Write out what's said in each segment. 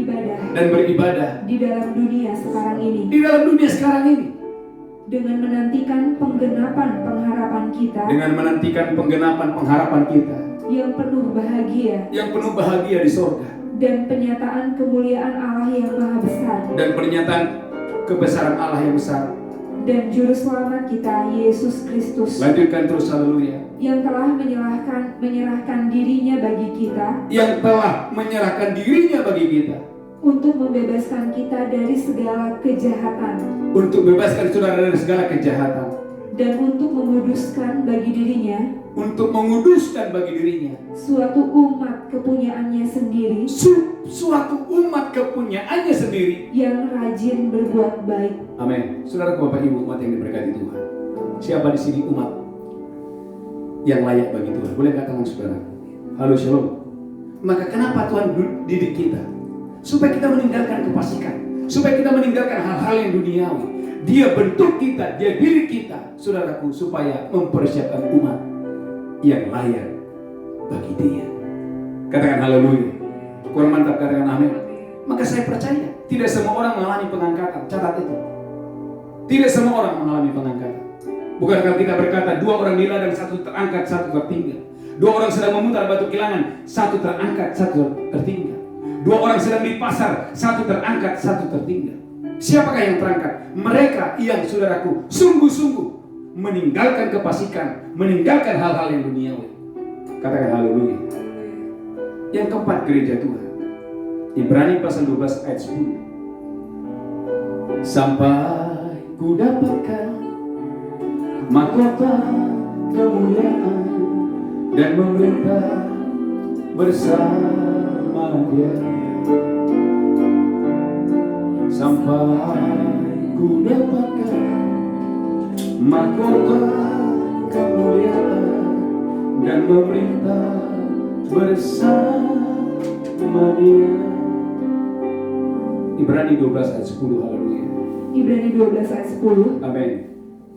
dan beribadah di dalam dunia sekarang ini. Di dalam dunia sekarang ini. Dengan menantikan pengganapan pengharapan kita. Dengan menantikan pengganapan pengharapan kita. Yang penuh bahagia. Yang penuh bahagia di surga. Dan penyataan kemuliaan Allah yang maha besar. Dan pernyataan kebesaran Allah yang besar. Dan juru selamat kita Yesus Kristus. Lanjutkan terus, haleluya. Yang telah menyerahkan dirinya bagi kita. Yang telah menyerahkan dirinya bagi kita. Untuk membebaskan kita dari segala kejahatan. Untuk bebaskan saudara dari segala kejahatan. Dan untuk menguduskan bagi dirinya. Untuk menguduskan bagi dirinya. Suatu umat kepunyaannya sendiri. Suatu umat kepunyaannya sendiri. Yang rajin berbuat baik. Amin. Saudara, Bapak Ibu, umat yang diberkati Tuhan. Siapa di sini umat yang layak bagi Tuhan? Boleh angkat tangan saudara? Halo, shalom. Maka kenapa Tuhan didik kita? Supaya kita meninggalkan kefasikan, supaya kita meninggalkan hal-hal yang duniawi. Dia bentuk kita, dia didik kita, saudaraku, supaya mempersiapkan umat yang layak bagi Dia. Katakan haleluya. Kurang mantap, katakan amin. Maka saya percaya tidak semua orang mengalami pengangkatan. Catat itu. Tidak semua orang mengalami pengangkatan. Bukankah kita berkata 2 orang di ladang, 1 terangkat, 1 tertinggal. 2 orang sedang memutar batu kilangan, 1 terangkat, 1 tertinggal. 2 orang sedang di pasar, 1 terangkat, 1 tertinggal. Siapakah yang terangkat? Mereka yang, saudaraku, sungguh-sungguh meninggalkan kefasikan, meninggalkan hal-hal yang duniawi. Katakan haleluya. Yang keempat, gereja Tuhan. Ibrani pasal 12 ayat 10. Sampai ku dapatkan mahkota kemuliaan dan memerintah bersama Dia. Sampai ku dapatkan mahkota kemuliaan dan memerintah bersama Dia. Ibrani 12 ayat 10, haleluya. Ibrani 12 ayat 10. Amin.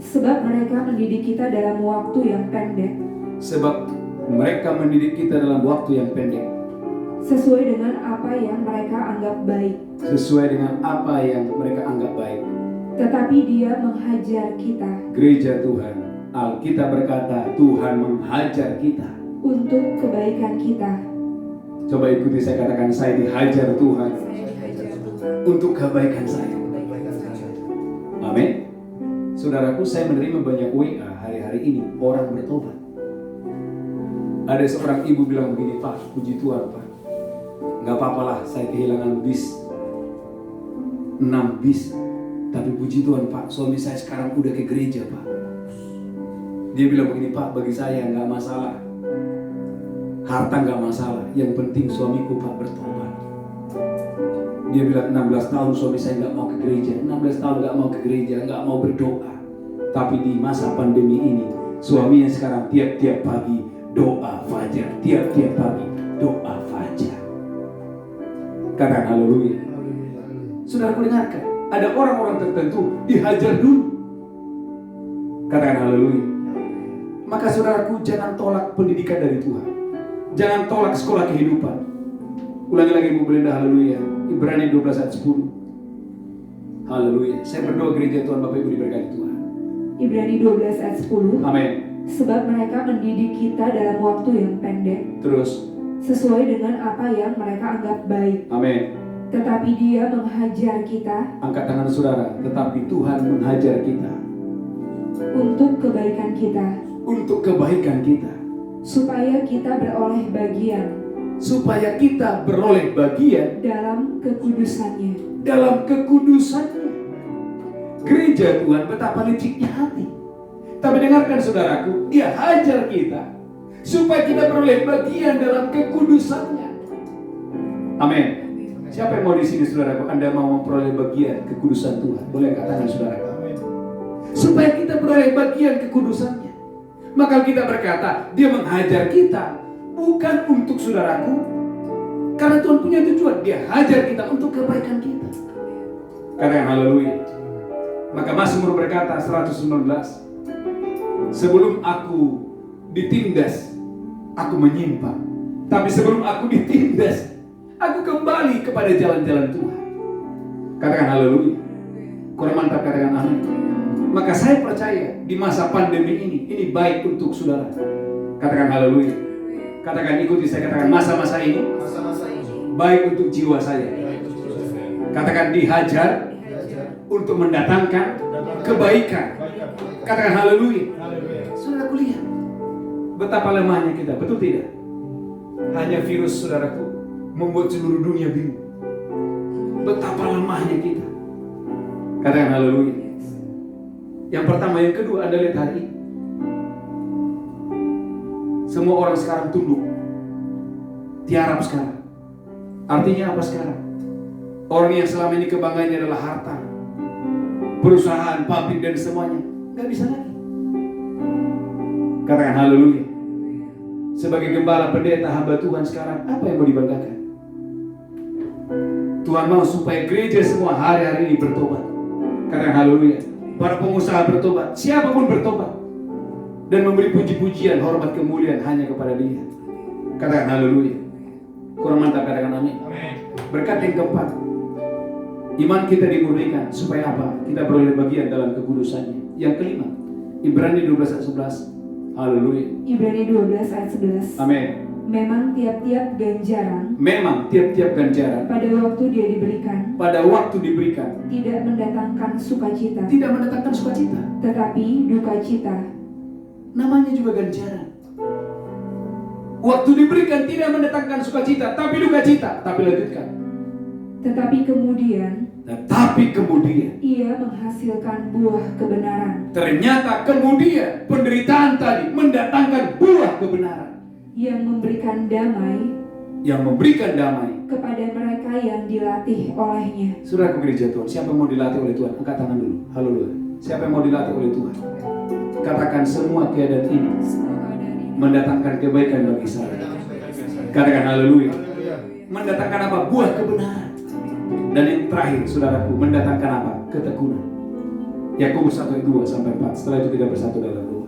Sebab mereka mendidik kita dalam waktu yang pendek. Sebab mereka mendidik kita dalam waktu yang pendek. Sesuai dengan apa yang mereka anggap baik. Sesuai dengan apa yang mereka anggap baik. Tetapi Dia menghajar kita. Gereja Tuhan, Alkitab berkata Tuhan menghajar kita. Untuk kebaikan kita. Coba ikuti saya katakan, saya dihajar Tuhan. Untuk kebaikan saya. Amin. Saudaraku, saya menerima banyak WA hari-hari ini, orang bertobat. Ada seorang ibu bilang begini, Pak, puji Tuhan Pak, gak apa-apalah saya kehilangan bis 6 bis, tapi puji Tuhan Pak, suami saya sekarang udah ke gereja Pak. Dia bilang begini, Pak, bagi saya gak masalah, harta gak masalah, yang penting suamiku Pak bertobat. Dia bilang 16 tahun suami saya gak mau ke gereja, 16 tahun gak mau ke gereja, gak mau berdoa. Tapi di masa pandemi ini, suaminya sekarang tiap-tiap pagi doa fajar, tiap-tiap pagi doa fajar. Katakan haleluya. Saudaraku, dengarkan, ada orang-orang tertentu dihajar dulu. Katakan haleluya. Maka saudaraku, jangan tolak pendidikan dari Tuhan. Jangan tolak sekolah kehidupan. Ulangi lagi Bu Belinda, haleluya. Ibrani 12 ayat 10. Haleluya. Saya berdoa gereja Tuhan, Bapak Ibu diberkati Tuhan. Ibrani 12 ayat 10. Amin. Sebab mereka mendidik kita dalam waktu yang pendek. Terus. Sesuai dengan apa yang mereka anggap baik. Amin. Tetapi Dia menghajar kita. Angkat tangan saudara. Tetapi Tuhan menghajar kita. Untuk kebaikan kita. Untuk kebaikan kita. Supaya kita beroleh bagian. Supaya kita beroleh bagian dalam kekudusannya. Dalam kekudusannya. Gereja Tuhan betapa liciknya hati. Tapi dengarkan saudaraku, Dia hajar kita supaya kita beroleh bagian dalam kekudusannya. Amin. Siapa yang mau di sini saudaraku? Anda mau memperoleh bagian kekudusan Tuhan? Boleh katakan saudaraku. Supaya kita beroleh bagian kekudusannya. Maka kita berkata, Dia menghajar kita bukan untuk saudaraku, karena Tuhan punya tujuan. Dia hajar kita untuk kebaikan kita. Katakan haleluya. Maka Mazmur berkata 119, sebelum aku ditindas, aku menyimpang. Tapi sebelum aku ditindas, Aku kembali kepada jalan-jalan Tuhan. Katakan haleluya. Kurang mantap, katakan amin. Maka saya percaya di masa pandemi ini baik untuk saudara. Katakan haleluya. Katakan, ikuti saya, katakan, masa-masa ini baik untuk jiwa saya. Katakan, dihajar untuk mendatangkan kebaikan. Katakan haleluya. Saudaraku, lihat betapa lemahnya kita, betul tidak? Hanya virus, saudaraku, membuat seluruh dunia bingung. Betapa lemahnya kita. Katakan haleluya. Yang pertama, yang kedua, Anda lihat hari ini. Semua orang sekarang tunduk, tiarap sekarang. Artinya apa sekarang? Orang yang selama ini kebanggaannya adalah harta, perusahaan, pabrik dan semuanya, nggak bisa lagi. Katakan haleluya. Sebagai gembala, pendeta, hamba Tuhan sekarang, apa yang mau dibanggakan? Tuhan mau supaya gereja semua hari-hari ini bertobat. Katakan haleluya. Para pengusaha bertobat, siapapun bertobat, dan memberi puji-pujian, hormat, kemuliaan hanya kepada Dia. Katakan haleluya. Kurang mantap, katakan amin. Berkat yang keempat, iman kita dimurnikan supaya apa? Kita beroleh bagian dalam kekudusannya. Yang kelima, Ibrani 12 ayat 11. Haleluya. Ibrani 12 ayat 11. Amin. Memang tiap-tiap ganjaran pada waktu dia diberikan tidak mendatangkan sukacita, tetapi duka cita. Namanya juga ganjaran. Waktu diberikan tidak mendatangkan sukacita, tapi duka cita. Tapi lanjutkan. Tetapi kemudian ia menghasilkan buah kebenaran. Ternyata kemudian penderitaan tadi mendatangkan buah kebenaran. Yang memberikan damai kepada mereka yang dilatih olehnya. Saudaraku gereja Tuhan, siapa yang mau dilatih oleh Tuhan? Angkat tangan dulu. Haleluya. Siapa yang mau dilatih oleh Tuhan? Katakan, semua keadaan ini mendatangkan kebaikan bagi saya. Katakan haleluya. Mendatangkan apa? Buah kebenaran. Dan yang terakhir, saudaraku, mendatangkan apa? Ketekunan. Yakobus 1 ayat 2 sampai 4. Setelah itu kita bersatu dalam doa.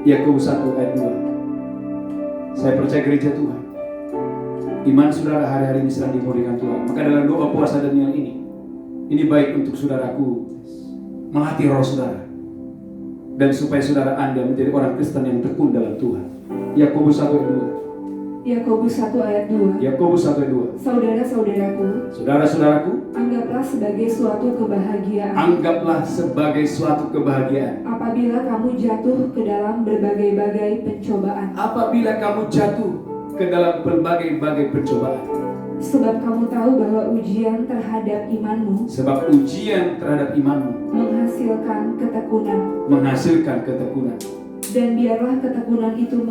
Yakobus 1 ayat 2. Saya percaya gereja Tuhan, iman saudara hari-hari ini sedang dimurnikan Tuhan. Maka dalam doa puasa Daniel ini baik untuk saudaraku melatih roh saudara, dan supaya saudara Anda menjadi orang Kristen yang tekun dalam Tuhan. Yakobus 1 ayat 2. Yakobus 1 ayat 2. Yakobus 1 ayat 2. Saudara-saudaraku, anggaplah sebagai suatu kebahagiaan apabila kamu jatuh ke dalam berbagai-bagai pencobaan. Sebab kamu tahu bahwa ujian terhadap imanmu menghasilkan ketekunan. Dan biarlah ketekunan itu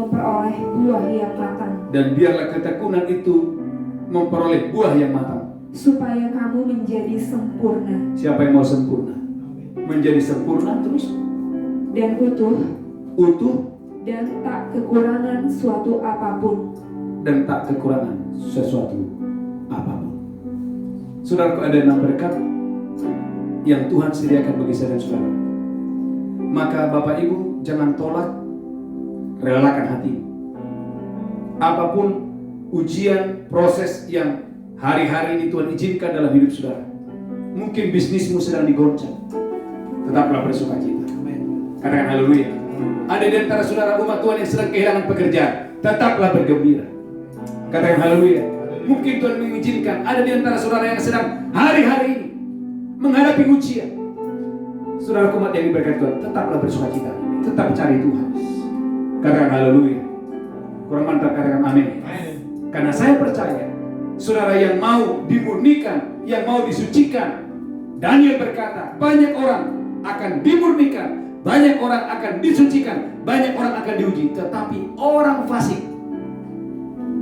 memperoleh buah yang matang. Supaya kamu menjadi sempurna. Siapa yang mau sempurna? Menjadi sempurna terus. Dan utuh. Dan tak kekurangan sesuatu apapun. Saudaraku, ada 6 berkat yang Tuhan sediakan bagi saya dan saudara. Maka Bapak Ibu jangan tolak, relakan hati. Apapun ujian, proses yang hari-hari ini Tuhan izinkan dalam hidup saudara. Mungkin bisnismu sedang digoncang, tetaplah bersukacita. Katakan haleluya. Ada di antara saudara umat Tuhan yang sedang kehilangan pekerjaan, tetaplah bergembira. Katakan haleluya. Mungkin Tuhan mengizinkan ada di antara saudara yang sedang hari-hari ini menghadapi ujian. Saudara umat yang diberkati Tuhan, tetaplah bersukacita, tetap cari Tuhan. Katakan haleluya. Kurang mantap, katakan amin. Karena saya percaya saudara yang mau dimurnikan, yang mau disucikan, Daniel berkata, banyak orang akan dimurnikan, banyak orang akan disucikan, banyak orang akan diuji. Tetapi orang fasik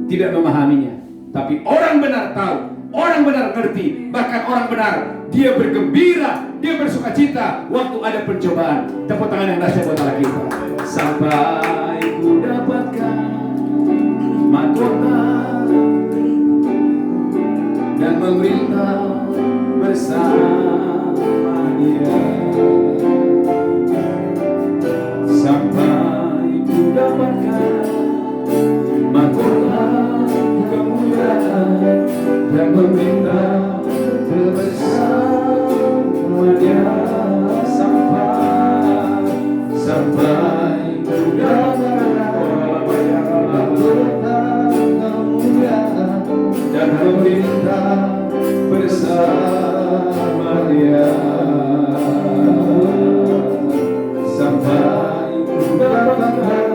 tidak memahaminya. Tapi orang benar tahu, orang benar ngerti. Bahkan orang benar, dia bergembira, dia bersukacita waktu ada pencobaan. Tepuk tangan yang dahsyat buat Allah kita. Sampai ku dapatkan mahkota dan memerintah bersama Dia. Sampai ku dapatkan mahkota kemuliaan dan meminta bersamanya sampai ku dan meminta bersama Dia sampai ku dapatkan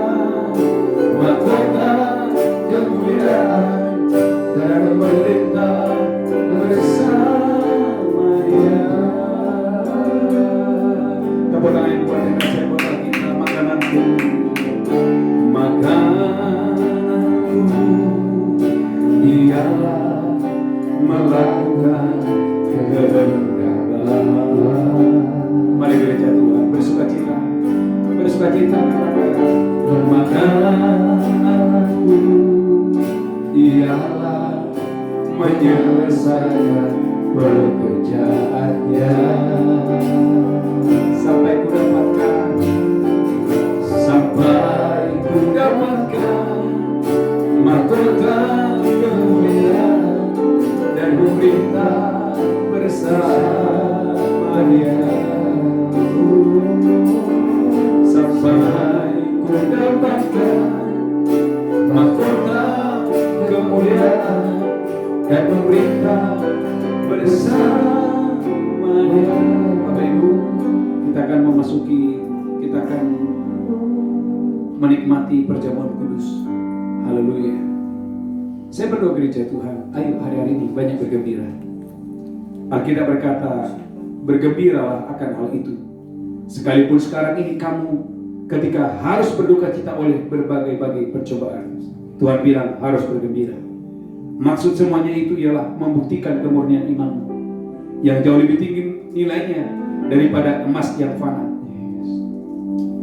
mahkota kemuliaan dan memerintah bersama Dia. Tepuk tangan buat dengan saya, buat kita. Makananku ialah melakukan kehendak Bapa. Mari gereja Tuhan bersukacita makananku ialah menyelesaikan pekerjaannya sampai ku dapatkan mahkota kemuliaan dan memerintah bersama Dia sampai ku dapatkan mahkota kemuliaan dan memerintah bersama Dia. Bapak Ibu, kita akan menikmati perjamuan kudus. Haleluya. Saya berdoa gereja Tuhan, ayo hari-hari ini banyak bergembira. Alkitab berkata, bergembiralah akan hal itu. Sekalipun sekarang ini kamu ketika harus berduka cita oleh berbagai-bagai percobaan, Tuhan bilang harus bergembira. Maksud semuanya itu ialah membuktikan kemurnian imanmu yang jauh lebih tinggi nilainya daripada emas yang fana,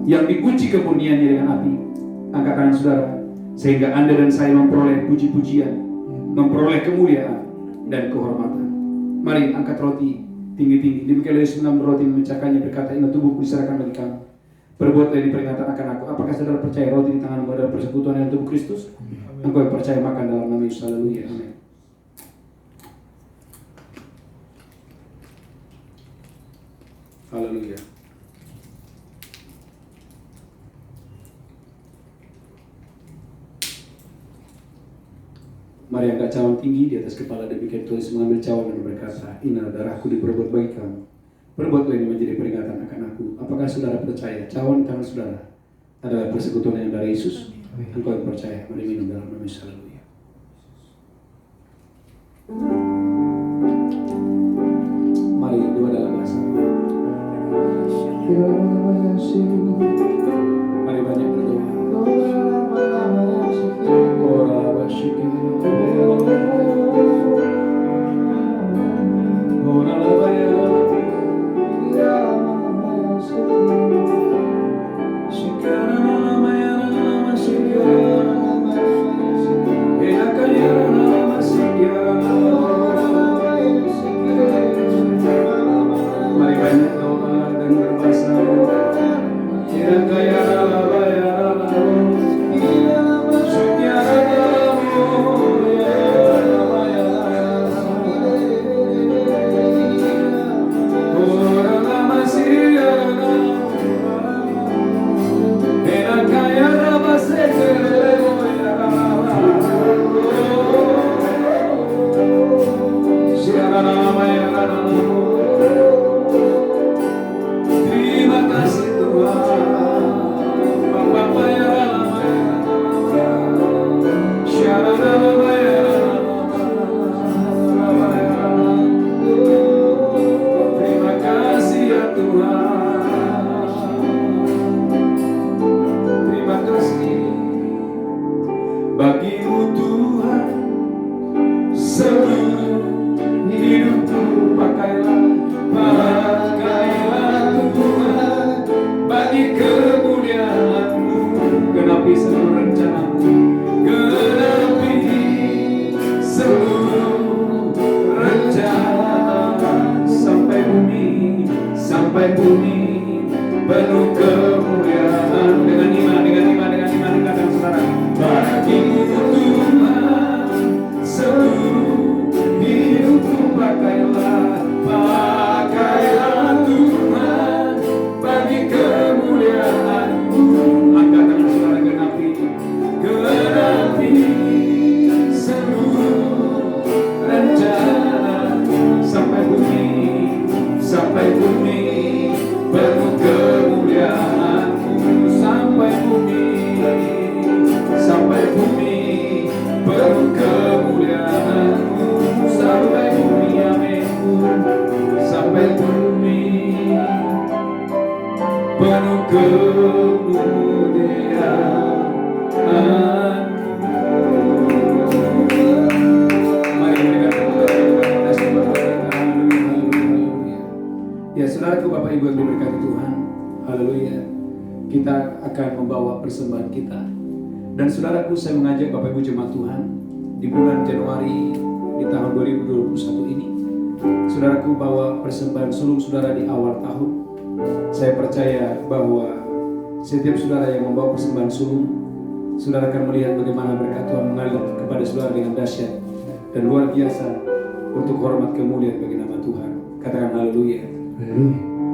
yang diuji kemurniannya dengan api. Angkat tangan saudara, sehingga Anda dan saya memperoleh puji-pujian, memperoleh kemuliaan dan kehormatan. Mari angkat roti tinggi-tinggi. Demikian Yesus mengambil roti, memecahkannya, berkata, ini tubuhku diserahkan bagi kamu. Perbuatlah ini peringatan akan aku. Apakah saudara percaya roti di tanganmu adalah persekutuan dengan tubuh Kristus? Engkau yang percaya makan dalam nama Yesus. Haleluya. Amin. Haleluya. Mari angkat cawan tinggi di atas kepala, demikian tulis mengambil cawan dan berkata, inilah darahku diperbuat bagi kamu. Perbuatlah ini menjadi peringatan akan aku. Apakah saudara percaya cawan di tangan saudara adalah persekutuan yang dari Yesus? Engkau yang percaya, mari minum dalam nama Yesus. Haleluya. Mari dua dalam bahasa. Mari banyak berdoa. Mari banyak doa dan berbahasa. Terima kasih Tuhan. Terima kasih ya Tuhan. Terima kasih bagimu Tuhan. Seluruh hidupku pakailah Tuhan bagi kemuliaan-Mu. Genapi seluruh rencana-Mu, genapi seluruh rencana sampai bumi penuh kemuliaan. Dengan iman katakan saudara, bagimu Tuhan seluruh sampai bumi penuh kemuliaan-Mu, sampai bumi penuh kemuliaan-Mu, sampai bumi, amin, sampai bumi penuh kemuliaan. Mari berikan tepuk tangan kepada kita. Haleluya. Ya, saudaraku, Bapak Ibu yang diberkati Tuhan, haleluya. Kita akan membawa persembahan kita. Dan saudaraku, saya mengajak Bapak Ibu jemaat Tuhan di bulan Januari di tahun 2021 ini, saudaraku, bawa persembahan sulung saudara di awal tahun. Saya percaya bahwa setiap saudara yang membawa persembahan sulung, saudara akan melihat bagaimana berkat Tuhan mengalir kepada saudara dengan dahsyat dan luar biasa untuk hormat kemuliaan bagi nama Tuhan. Katakan haleluya.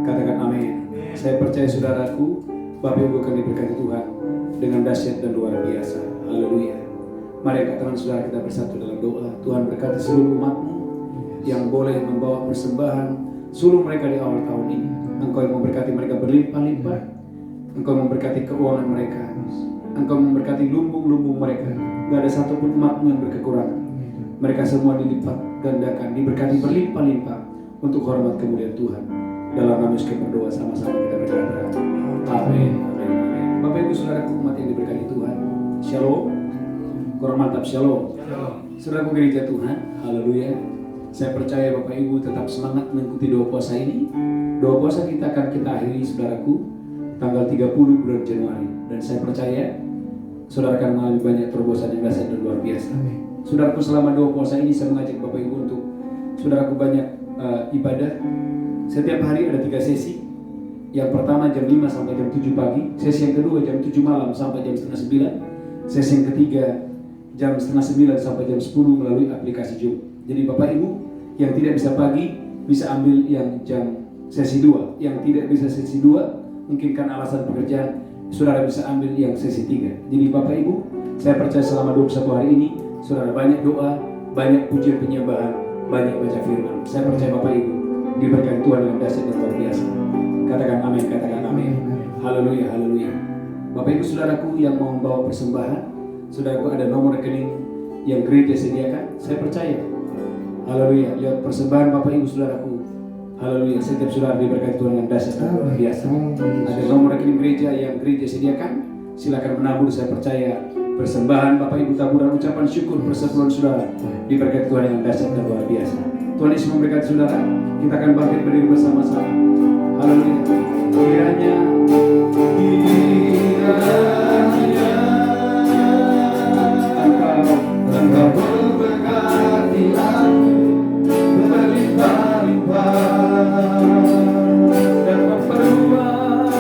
Katakan amin. Saya percaya saudaraku, Bapak Ibu akan diberkati Tuhan dengan dahsyat dan luar biasa. Haleluya. Mari angkat tangan saudara, kita bersatu dalam doa. Tuhan berkati seluruh umat-Mu yang boleh membawa persembahan sulung mereka di awal tahun ini. Engkau yang memberkati mereka berlimpah-limpah. Engkau memberkati keuangan mereka. Engkau memberkati lumbung-lumbung mereka. Tidak ada satupun umat-Mu yang berkekurangan. Mereka semua dilipat gandakan, diberkati berlimpah-limpah untuk hormat kemuliaan Tuhan. Dalam nama Yesus kita berdoa, sama-sama kita berdoa. Amin. Amin. Bapak Ibu saudaraku, umat yang diberkati Tuhan, Shalom. Kurang mantap, Shalom. Saudaraku gereja Tuhan, haleluya. Saya percaya Bapak Ibu tetap semangat mengikuti doa puasa ini. Doa puasa kita akan kita akhiri, saudaraku, tanggal 30 bulan Januari. Dan saya percaya saudara akan mengalami banyak terobosan yang dahsyat dan luar biasa. Saudaraku, selama doa puasa ini saya mengajak Bapak Ibu untuk saudaraku banyak ibadah. Setiap hari ada 3 sesi. Yang pertama jam 5 sampai jam 7 pagi. Sesi yang kedua jam 7 malam sampai jam setengah 9. Sesi yang ketiga jam setengah 9 sampai jam 10 melalui aplikasi Zoom. Jadi Bapak Ibu yang tidak bisa pagi bisa ambil yang jam sesi 2. Yang tidak bisa sesi 2 mungkin kan alasan pekerjaan, saudara bisa ambil yang sesi 3. Jadi Bapak Ibu, saya percaya selama 21 hari ini saudara banyak doa, banyak pujian penyembahan, banyak baca firman. Saya percaya Bapak Ibu diberkati Tuhan dengan dahsyat dan luar biasa. Katakan amin, katakan amin. Haleluya, haleluya. Bapak Ibu saudaraku yang mau membawa persembahan, saudaraku ada nomor rekening yang gereja sediakan. Saya percaya, haleluya, lewat persembahan Bapak Ibu saudaraku, haleluya, setiap saudara diberkati Tuhan dengan dahsyat dan luar biasa. Ada nomor rekening gereja yang gereja sediakan. Silakan menabur. Saya percaya persembahan Bapak Ibu, taburan ucapan syukur persatuan saudara diberkati Tuhan dengan dahsyat dan luar biasa. Tuhan Yesus memberkati saudara. Kita akan bangkit berdiri bersama-sama. Haleluya. Kiranya Engkau memberkati aku berlimpah-limpah dan memperluas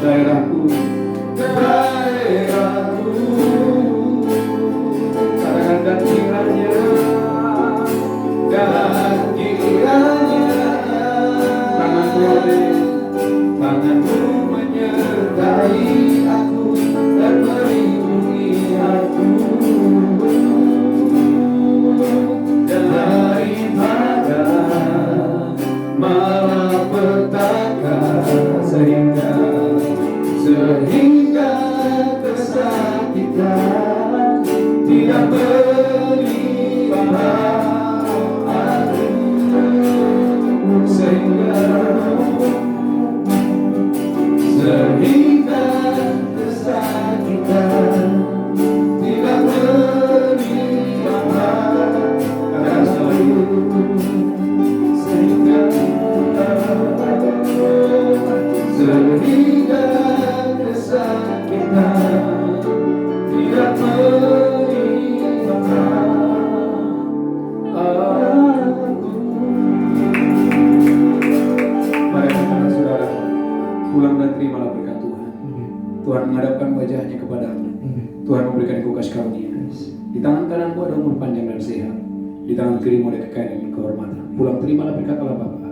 daerahku. Katakan dan kiranya tanganmu menyertai aku dan melindungi aku daripada malapetaka sehingga kesakitan tidak menimpa aku sehingga kesakitan tidak menimpa aku sehingga kesakitan tidak menimpa aku. Mari kita saudara pulang dan terimalah berkat Tuhan. Tuhan menghadapkan wajahnya kepadamu. Tuhan memberikan engkau kasih karunia. Di tangan kananmu ada umur panjang dan sehat. Di tangan kirimu ada kekayaan dan kehormatan. Pulang terimalah berkat Allah Bapa,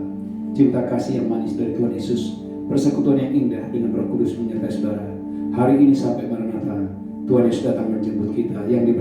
cinta kasih yang manis dari Tuhan Yesus, persekutuan yang indah dengan Roh Kudus menyertai saudara hari ini sampai Maranatha. Tuhan Yesus datang menjemput kita. Yang